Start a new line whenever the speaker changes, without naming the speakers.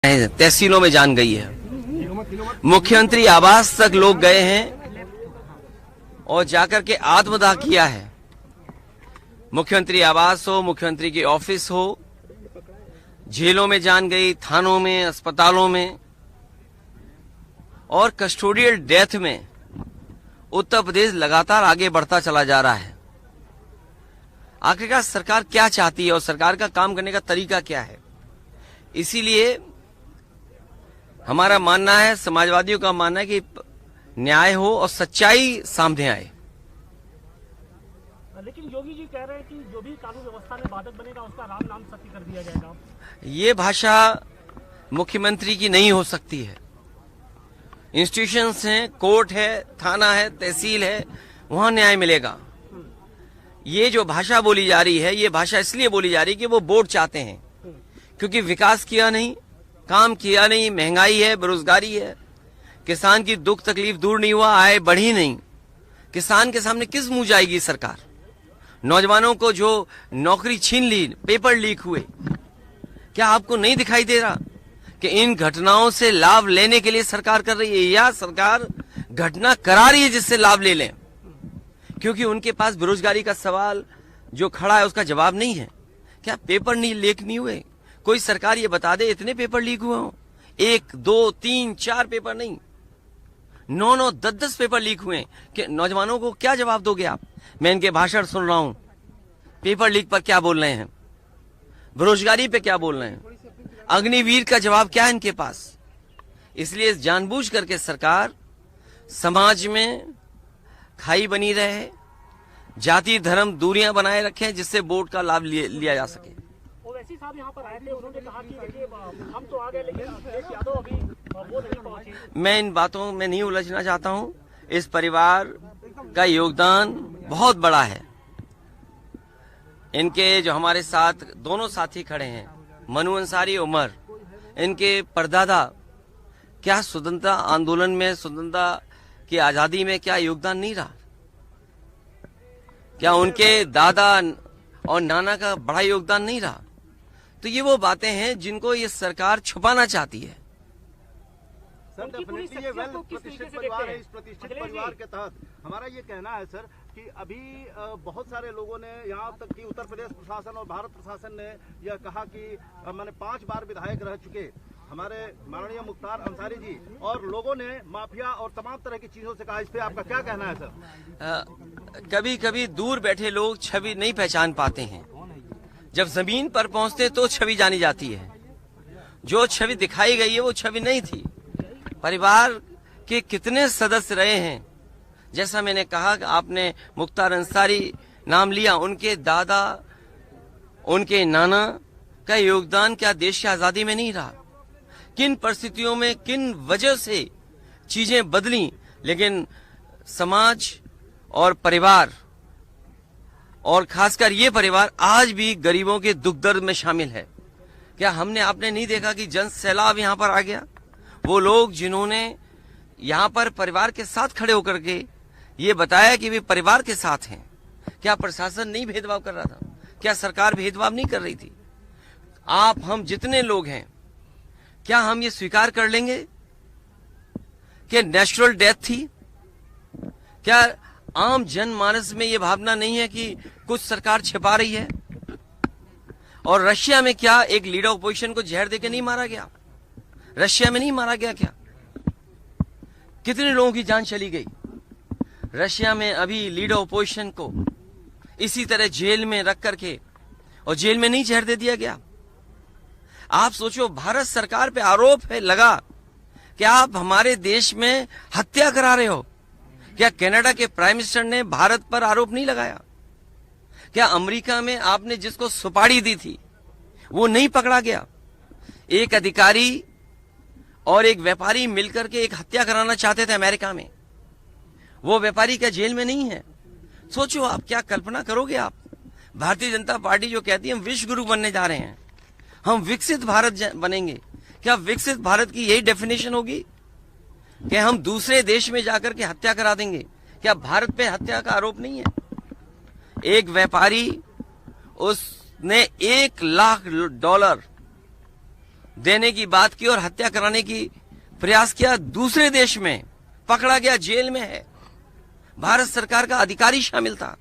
तहसीलों में जान गई है। मुख्यमंत्री आवास तक लोग गए हैं और जाकर के आत्मदाह किया है। मुख्यमंत्री आवास हो, मुख्यमंत्री की ऑफिस हो, जेलों में जान गई, थानों में, अस्पतालों में और कस्टोडियल डेथ में उत्तर प्रदेश लगातार आगे बढ़ता चला जा रहा है। आखिरकार सरकार क्या चाहती है और सरकार का काम करने का तरीका क्या है? इसीलिए हमारा मानना है, समाजवादियों का मानना है कि न्याय हो और सच्चाई सामने आए।
लेकिन योगी जी कह रहे हैं कि जो भी कानून व्यवस्था में बाधक बनेगा उसका राम नाम सत्य कर दिया जाएगा।
ये भाषा मुख्यमंत्री की नहीं हो सकती है। इंस्टीट्यूशंस हैं, कोर्ट है, थाना है, तहसील है, वहां न्याय मिलेगा। ये जो भाषा बोली जा रही है, ये भाषा इसलिए बोली जा रही है कि वो वोट चाहते हैं, क्योंकि विकास किया नहीं, काम किया नहीं, महंगाई है, बेरोजगारी है, किसान की दुख तकलीफ दूर नहीं हुआ, आय बढ़ी नहीं। किसान के सामने किस मुंह जाएगी सरकार? नौजवानों को जो नौकरी छीन ली, पेपर लीक हुए, क्या आपको नहीं दिखाई दे रहा कि इन घटनाओं से लाभ लेने के लिए सरकार कर रही है, या सरकार घटना करा रही है जिससे लाभ ले लें? क्योंकि उनके पास बेरोजगारी का सवाल जो खड़ा है उसका जवाब नहीं है। क्या पेपर नहीं लीक नहीं हुए? कोई सरकार ये बता दे इतने पेपर लीक हुए हों? 1, 2, 3, 4 पेपर नहीं, 9, 10 पेपर लीक हुए कि नौजवानों को क्या जवाब दोगे आप? मैं इनके भाषण सुन रहा हूं, पेपर लीक पर क्या बोल रहे हैं, बेरोजगारी पे क्या बोल रहे हैं, अग्निवीर का जवाब क्या है इनके पास? इसलिए जानबूझ करके सरकार समाज में खाई बनी रहे, जाति धर्म दूरियां बनाए रखे जिससे वोट का लाभ लिया जा सके।
ओवैसी साहब यहाँ पर आए थे, उन्होंने कहा कि देखिए हम तो आ गए लेकिन अखिलेश यादव अभी वो नहीं पहुंचे।
मैं इन बातों में नहीं उलझना चाहता हूं। इस परिवार का योगदान बहुत बड़ा है। इनके जो हमारे साथ दोनों साथी खड़े हैं, मनु अंसारी, उमर, इनके परदादा क्या स्वतंत्रता आंदोलन में, स्वतंत्रता की आजादी में क्या योगदान नहीं रहा? क्या उनके दादा और नाना का बड़ा योगदान नहीं रहा? तो ये वो बातें हैं जिनको ये सरकार छुपाना चाहती है।
सर, डेफिनेटली ये वेल प्रतिष्ठित परिवार है। इस प्रतिष्ठित परिवार के तहत हमारा ये कहना है सर कि अभी बहुत सारे लोगों ने, यहाँ तक कि उत्तर प्रदेश प्रशासन और भारत प्रशासन ने यह कहा कि मैंने 5 बार विधायक रह चुके हमारे माननीय मुख्तार अंसारी जी, और लोगों ने माफिया और तमाम तरह की चीजों से कहा। इस पे आपका क्या कहना है सर?
कभी कभी दूर बैठे लोग छवि नहीं पहचान पाते हैं, जब जमीन पर पहुंचते तो छवि जानी जाती है। जो छवि दिखाई गई है वो छवि नहीं थी। परिवार के कितने सदस्य रहे हैं, जैसा मैंने कहा कि आपने मुख्तार अंसारी नाम लिया, उनके दादा, उनके नाना का योगदान क्या देश की आजादी में नहीं रहा? किन परिस्थितियों में, किन वजह से चीजें बदली, लेकिन समाज और परिवार, और खासकर ये परिवार आज भी गरीबों के दुख दर्द में शामिल है। क्या हमने आपने नहीं देखा कि जन सैलाब यहाँ पर आ गया? वो लोग जिन्होंने यहाँ पर परिवार के साथ खड़े होकर के ये बताया कि वे परिवार के साथ हैं। क्या प्रशासन नहीं भेदभाव कर रहा था? क्या सरकार भेदभाव नहीं कर रही थी? आप हम जितने लोग हैं, क्या हम ये स्वीकार कर लेंगे कि नेचुरल डेथ थी? क्या आम जनमानस में ये भावना नहीं है कि कुछ सरकार छिपा रही है? और रशिया में क्या एक लीडर ऑपोजिशन को जहर देकर नहीं मारा गया? रशिया में नहीं मारा गया क्या? कितने लोगों की जान चली गई? रशिया में अभी लीडर ऑपोजिशन को इसी तरह जेल में रख करके, और जेल में नहीं जहर दे दिया गया? आप सोचो, भारत सरकार पे आरोप है लगा कि आप हमारे देश में हत्या करा रहे हो। क्या कनाडा के प्राइम मिनिस्टर ने भारत पर आरोप नहीं लगाया? क्या अमेरिका में आपने जिसको सुपारी दी थी वो नहीं पकड़ा गया? एक अधिकारी और एक व्यापारी मिलकर के एक हत्या कराना चाहते थे अमेरिका में, वो व्यापारी क्या जेल में नहीं है? सोचो आप, क्या कल्पना करोगे आप? भारतीय जनता पार्टी जो कहती है हम विश्व गुरु बनने जा रहे हैं, हम विकसित भारत बनेंगे, क्या विकसित भारत की यही डेफिनेशन होगी कि हम दूसरे देश में जाकर के हत्या करा देंगे? क्या भारत पे हत्या का आरोप नहीं है? एक व्यापारी, उसने $1 लाख देने की बात की और हत्या कराने की प्रयास किया, दूसरे देश में पकड़ा गया, जेल में है, भारत सरकार का अधिकारी शामिल था।